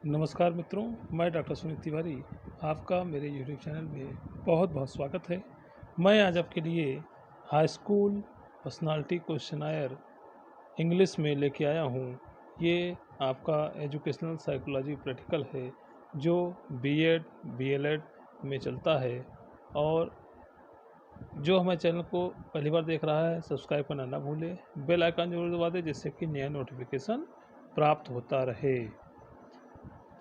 नमस्कार मित्रों, मैं डॉक्टर सुनील तिवारी आपका मेरे यूट्यूब चैनल में बहुत बहुत स्वागत है। मैं आज आपके लिए high school personality questionnaire English में लेके आया हूँ। ये आपका एजुकेशनल साइकोलॉजी प्रैक्टिकल है जो बीएड बीएलएड में चलता है। और जो हमारे चैनल को पहली बार देख रहा है, सब्सक्राइब करना ना भूले, बेल आइकन जरूर दबा दें जिससे कि नया नोटिफिकेशन प्राप्त होता रहे।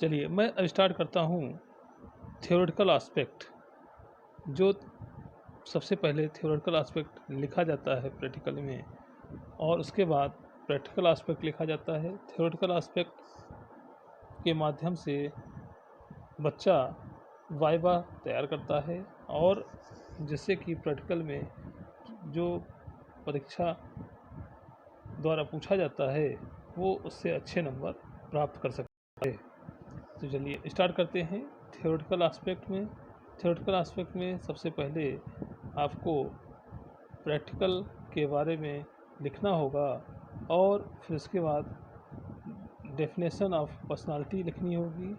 चलिए मैं स्टार्ट करता हूँ। थ्योरेटिकल एस्पेक्ट, जो सबसे पहले थ्योरेटिकल एस्पेक्ट लिखा जाता है प्रैक्टिकल में और उसके बाद प्रैक्टिकल एस्पेक्ट लिखा जाता है। थ्योरेटिकल एस्पेक्ट के माध्यम से बच्चा वाइवा तैयार करता है और जिससे कि प्रैक्टिकल में जो परीक्षा द्वारा पूछा जाता है वो उससे अच्छे नंबर प्राप्त कर सकता है। तो चलिए स्टार्ट करते हैं। थ्योरेटिकल एस्पेक्ट में सबसे पहले आपको प्रैक्टिकल के बारे में लिखना होगा और फिर उसके बाद डेफिनेशन ऑफ पर्सनालिटी लिखनी होगी।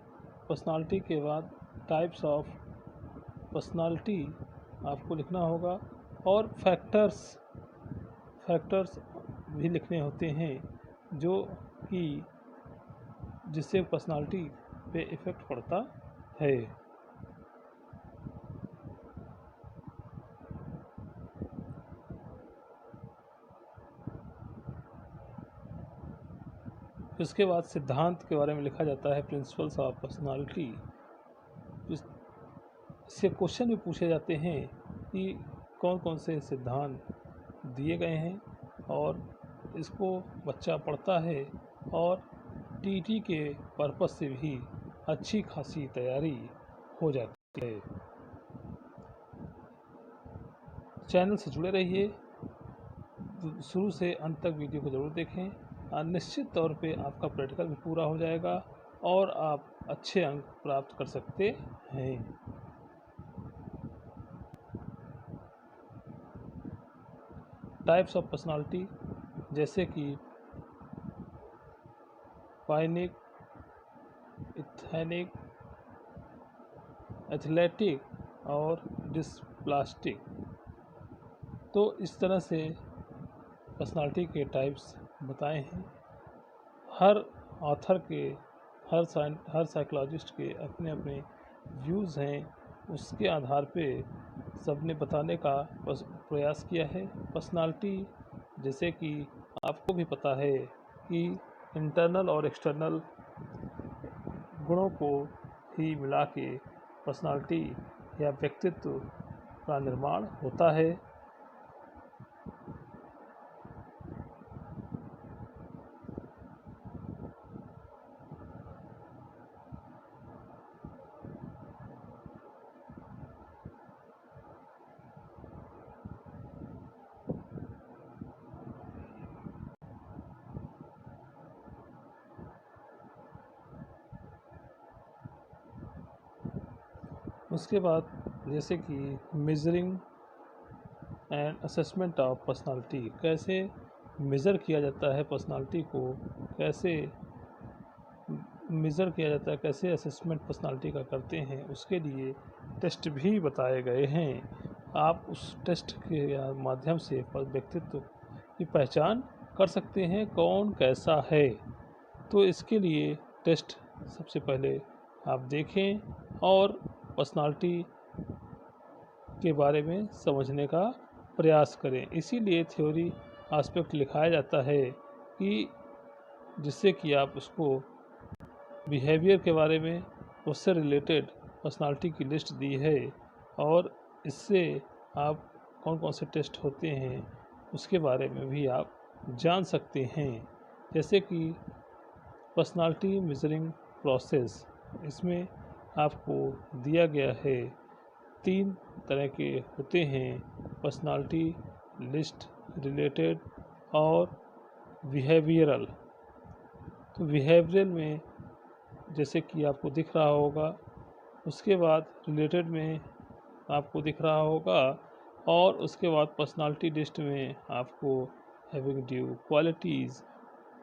पर्सनालिटी के बाद टाइप्स ऑफ पर्सनालिटी आपको लिखना होगा और फैक्टर्स भी लिखने होते हैं जो कि जिससे पर्सनालिटी पे इफ़ेक्ट पड़ता है। इसके बाद सिद्धांत के बारे में लिखा जाता है, प्रिंसिपल्स ऑफ पर्सनालिटी। इससे क्वेश्चन भी पूछे जाते हैं कि कौन कौन से सिद्धांत दिए गए हैं और इसको बच्चा पढ़ता है और टीटी के पर्पस से भी अच्छी खासी तैयारी हो जाती है। चैनल से जुड़े रहिए, शुरू से अंत तक वीडियो को ज़रूर देखें। निश्चित तौर पे आपका प्रैक्टिकल भी पूरा हो जाएगा और आप अच्छे अंक प्राप्त कर सकते हैं। टाइप्स ऑफ पर्सनालिटी जैसे कि पाइनिक, इथेनिक, एथलेटिक और डिस्प्लास्टिक। तो इस तरह से पर्सनालिटी के टाइप्स बताए हैं। हर ऑथर के, हर साइकोलॉजिस्ट के अपने अपने व्यूज़ हैं, उसके आधार पे सबने बताने का प्रयास किया है। पर्सनालिटी जैसे कि आपको भी पता है कि इंटरनल और एक्सटर्नल गुणों को ही मिला के पर्सनालिटी या व्यक्तित्व का निर्माण होता है। उसके बाद जैसे कि measuring and assessment of personality, कैसे मेज़र किया जाता है पर्सनालिटी को, कैसे मेज़र किया जाता है, कैसे असेसमेंट पर्सनालिटी का करते हैं, उसके लिए टेस्ट भी बताए गए हैं। आप उस टेस्ट के माध्यम से व्यक्तित्व की पहचान कर सकते हैं कौन कैसा है। तो इसके लिए टेस्ट सबसे पहले आप देखें और पर्सनालिटी के बारे में समझने का प्रयास करें। इसीलिए थ्योरी एस्पेक्ट लिखाया जाता है कि जिससे कि आप उसको बिहेवियर के बारे में, उससे रिलेटेड पर्सनालिटी की लिस्ट दी है और इससे आप कौन कौन से टेस्ट होते हैं उसके बारे में भी आप जान सकते हैं। जैसे कि पर्सनालिटी मेजरिंग प्रोसेस, इसमें आपको दिया गया है 3 तरह के होते हैं, पर्सनालिटी, लिस्ट, रिलेटेड और बिहेवियरल। तो बिहेवियरल में जैसे कि आपको दिख रहा होगा, उसके बाद रिलेटेड में आपको दिख रहा होगा और उसके बाद पर्सनालिटी लिस्ट में आपको हैविंग ड्यू क्वालिटीज़।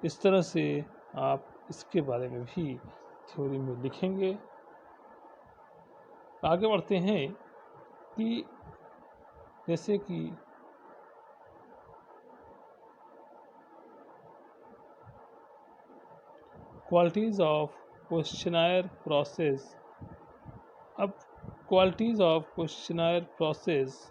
इस तरह से आप इसके बारे में भी थ्योरी में लिखेंगे। आगे बढ़ते हैं कि जैसे कि क्वालिटीज़ ऑफ क्वेश्चनायर प्रोसेस। अब क्वालिटीज़ ऑफ क्वेश्चनायर प्रोसेस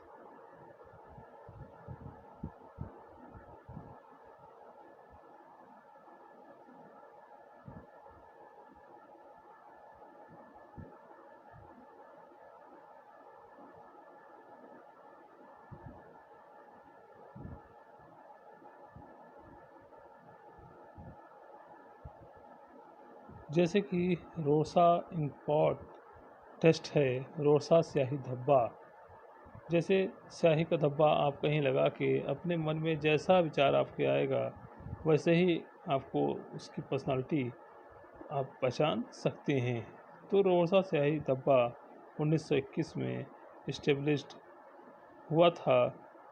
जैसे कि रोसा इंपॉर्ट टेस्ट है, रोसा स्याही धब्बा। जैसे स्याही का धब्बा आप कहीं लगा के अपने मन में जैसा विचार आपके आएगा वैसे ही आपको उसकी पर्सनालिटी आप पहचान सकते हैं। तो रोसा स्याही धब्बा 1921 में इस्टेब्लिश्ड हुआ था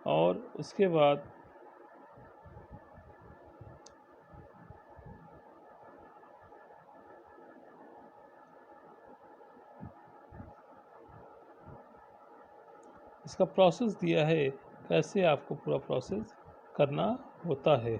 और उसके बाद इसका प्रोसेस दिया है कैसे आपको पूरा प्रोसेस करना होता है।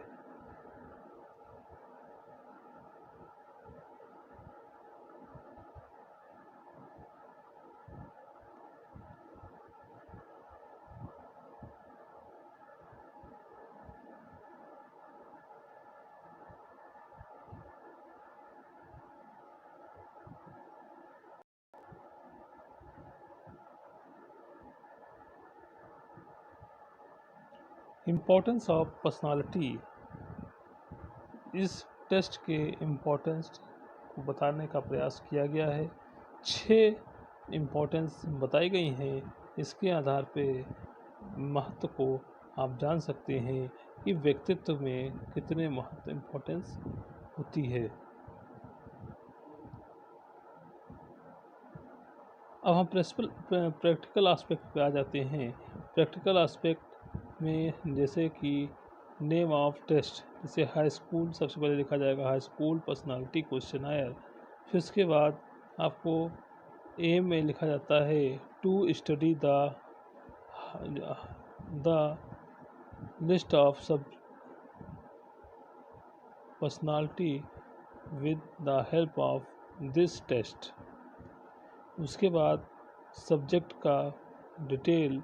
Importance of personality. इस टेस्ट के इम्पोर्टेंस को बताने का प्रयास किया गया है। 6 इम्पोर्टेंस बताई गई हैं। इसके आधार पे महत्व को आप जान सकते हैं कि व्यक्तित्व में कितने महत्व इम्पोर्टेंस होती है। अब हम प्रैक्टिकल एस्पेक्ट पे आ जाते हैं। प्रैक्टिकल एस्पेक्ट में जैसे कि नेम ऑफ टेस्ट, जैसे हाई स्कूल सबसे पहले लिखा जाएगा हाई स्कूल पर्सनालिटी क्वेश्चनायर। फिर उसके बाद आपको एम में लिखा जाता है to study the list of sub personality with the help of this test. उसके बाद सब्जेक्ट का डिटेल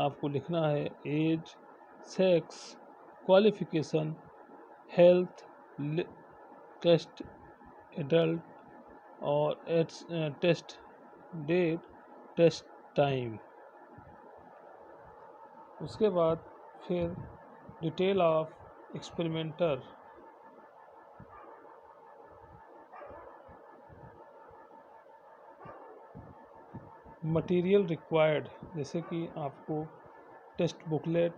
आपको लिखना है, age, sex, qualification, health, test adult और टेस्ट डेट, टेस्ट टाइम। उसके बाद फिर detail of experimenter, material required, जैसे कि आपको test booklet,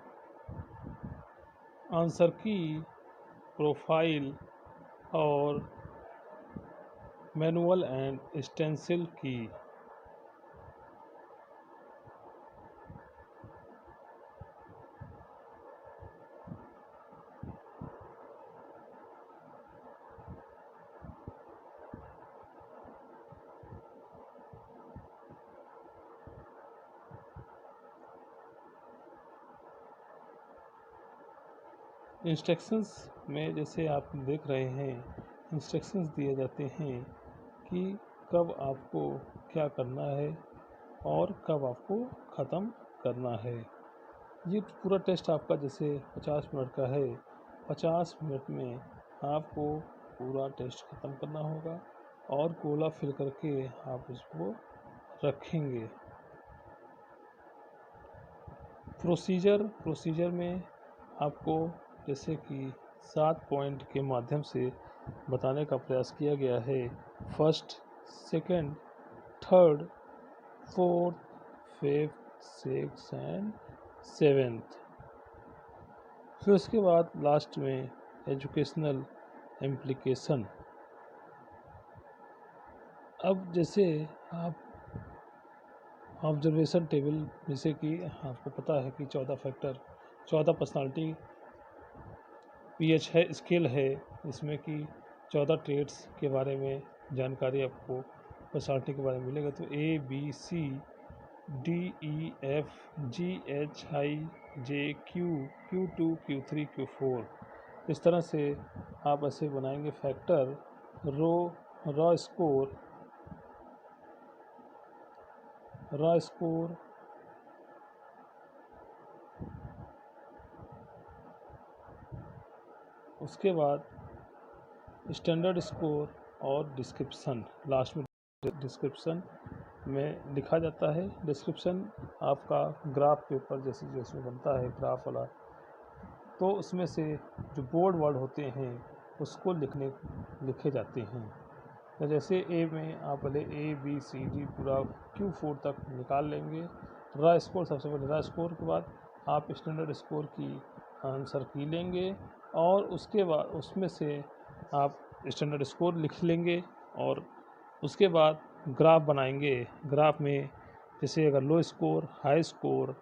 answer key, profile और मैनुअल एंड स्टेंसिल की। इंस्ट्रक्शंस में जैसे आप देख रहे हैं, इंस्ट्रक्शंस दिए जाते हैं कि कब आपको क्या करना है और कब आपको ख़त्म करना है। ये पूरा टेस्ट आपका जैसे 50 मिनट का है, 50 मिनट में आपको पूरा टेस्ट ख़त्म करना होगा और गोला फिल करके आप इसको रखेंगे। प्रोसीजर में आपको जैसे कि 7 पॉइंट के माध्यम से बताने का प्रयास किया गया है। First, second, third, fourth, fifth, six and seventh. फिर उसके बाद लास्ट में एजुकेशनल इम्प्लीकेशन। अब जैसे आप ऑब्जर्वेशन टेबल, जैसे कि आपको पता है कि 14 पर्सनालिटी पीएच है, स्केल है, इसमें कि 14 ट्रेड्स के बारे में जानकारी आपको पर्सनालिटी के बारे में मिलेगा। तो ABCDEFGHIJQ Q2 Q3 Q4 इस तरह से आप ऐसे बनाएंगे फैक्टर रॉ स्कोर उसके बाद स्टैंडर्ड स्कोर और डिस्क्रिप्शन। लास्ट में डिस्क्रिप्शन में लिखा जाता है। डिस्क्रिप्शन आपका ग्राफ पेपर जैसे जैसे बनता है ग्राफ वाला, तो उसमें से जो बोर्ड वर्ड होते हैं उसको लिखे जाते हैं। तो जैसे ए में आप पहले ABCD पूरा Q4 तक निकाल लेंगे। रॉ स्कोर सबसे पहले रॉ स्कोर के बाद आप स्टैंडर्ड स्कोर की आंसर की लेंगे और उसके बाद उसमें से आप स्टैंडर्ड स्कोर लिख लेंगे और उसके बाद ग्राफ बनाएंगे। ग्राफ में जैसे अगर लो स्कोर, हाई स्कोर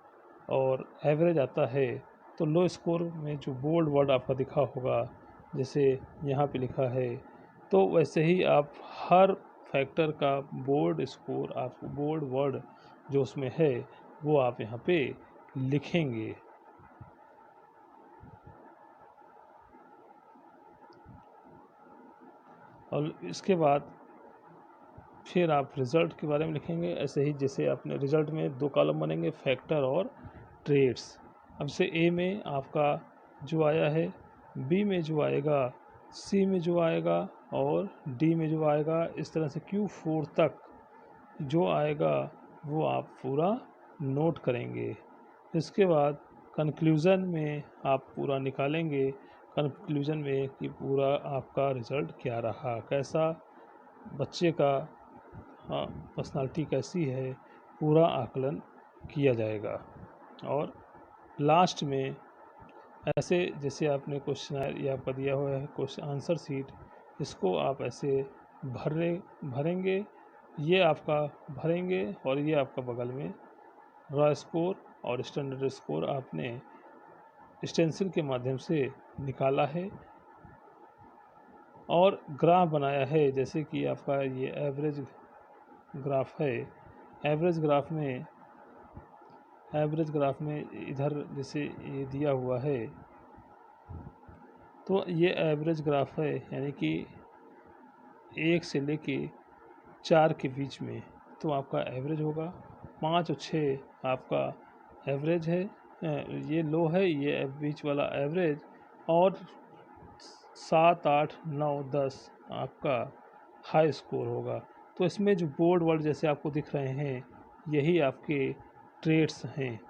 और एवरेज आता है, तो लो स्कोर में जो बोल्ड वर्ड आपका दिखा होगा जैसे यहाँ पे लिखा है, तो वैसे ही आप हर फैक्टर का बोर्ड स्कोर, आपको बोर्ड वर्ड जो उसमें है वो आप यहाँ पे लिखेंगे। और इसके बाद फिर आप रिज़ल्ट के बारे में लिखेंगे। ऐसे ही जैसे आपने रिज़ल्ट में 2 कॉलम बनेंगे, फैक्टर और ट्रेड्स। अब से ए में आपका जो आया है, बी में जो आएगा, सी में जो आएगा और डी में जो आएगा, इस तरह से Q4 तक जो आएगा वो आप पूरा नोट करेंगे। इसके बाद कंक्लूज़न में आप पूरा निकालेंगे, कंक्लूज़न में कि पूरा आपका रिज़ल्ट क्या रहा, कैसा बच्चे का पर्सनालिटी कैसी है, पूरा आकलन किया जाएगा। और लास्ट में ऐसे जैसे आपने क्वेश्चन या आपका दिया हुआ है क्वेश्चन आंसर शीट, इसको आप ऐसे भरेंगे, ये आपका भरेंगे और ये आपका बगल में रॉ स्कोर और स्टैंडर्ड स्कोर आपने स्टेंसिल के माध्यम से निकाला है और ग्राफ बनाया है। जैसे कि आपका ये एवरेज ग्राफ है। एवरेज ग्राफ में इधर जैसे ये दिया हुआ है, तो ये एवरेज ग्राफ है, यानी कि 1 से लेके 4 के बीच में तो आपका एवरेज होगा। 5 और 6 आपका एवरेज है, ये लो है, ये बीच वाला एवरेज, और 7, 8, 9, 10 आपका हाई स्कोर होगा। तो इसमें जो बोर्ड वर्ड जैसे आपको दिख रहे हैं, यही आपके ट्रेड्स हैं,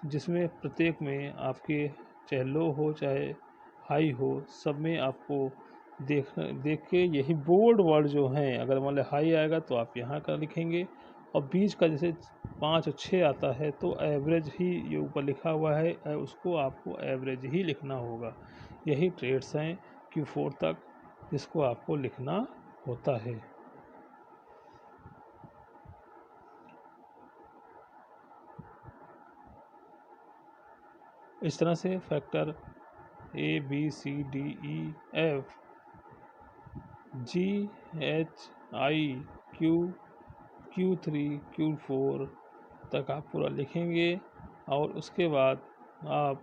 जिसमें प्रत्येक में आपके चाहे लो हो चाहे हाई हो, सब में आपको देख के यही बोर्ड वर्ड जो हैं, अगर मान लो हाई आएगा तो आप यहाँ का लिखेंगे और बीच का जैसे 5 और 6 आता है तो एवरेज ही ये ऊपर लिखा हुआ है, उसको आपको एवरेज ही लिखना होगा। यही ट्रेड्स हैं Q4 तक जिसको आपको लिखना होता है। इस तरह से factor ABCDEF GHIQ Q3 Q4 तक आप पूरा लिखेंगे और उसके बाद आप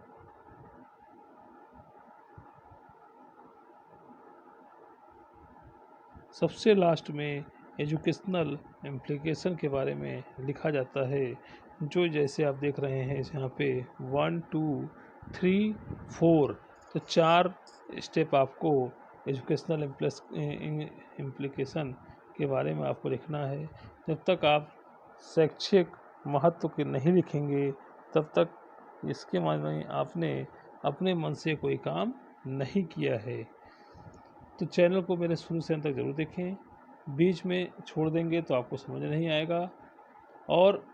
सबसे लास्ट में एजुकेशनल इम्प्लीकेशन के बारे में लिखा जाता है, जो जैसे आप देख रहे हैं यहाँ पे 1, 2, 3, 4, तो 4 स्टेप आपको एजुकेशनल इम्प्लीकेशन के बारे में आपको लिखना है। जब तक आप शैक्षिक महत्व के नहीं लिखेंगे तब तक इसके माने आपने अपने मन से कोई काम नहीं किया है। तो चैनल को मेरे शुरू से अंत तक ज़रूर देखें, बीच में छोड़ देंगे तो आपको समझ नहीं आएगा। और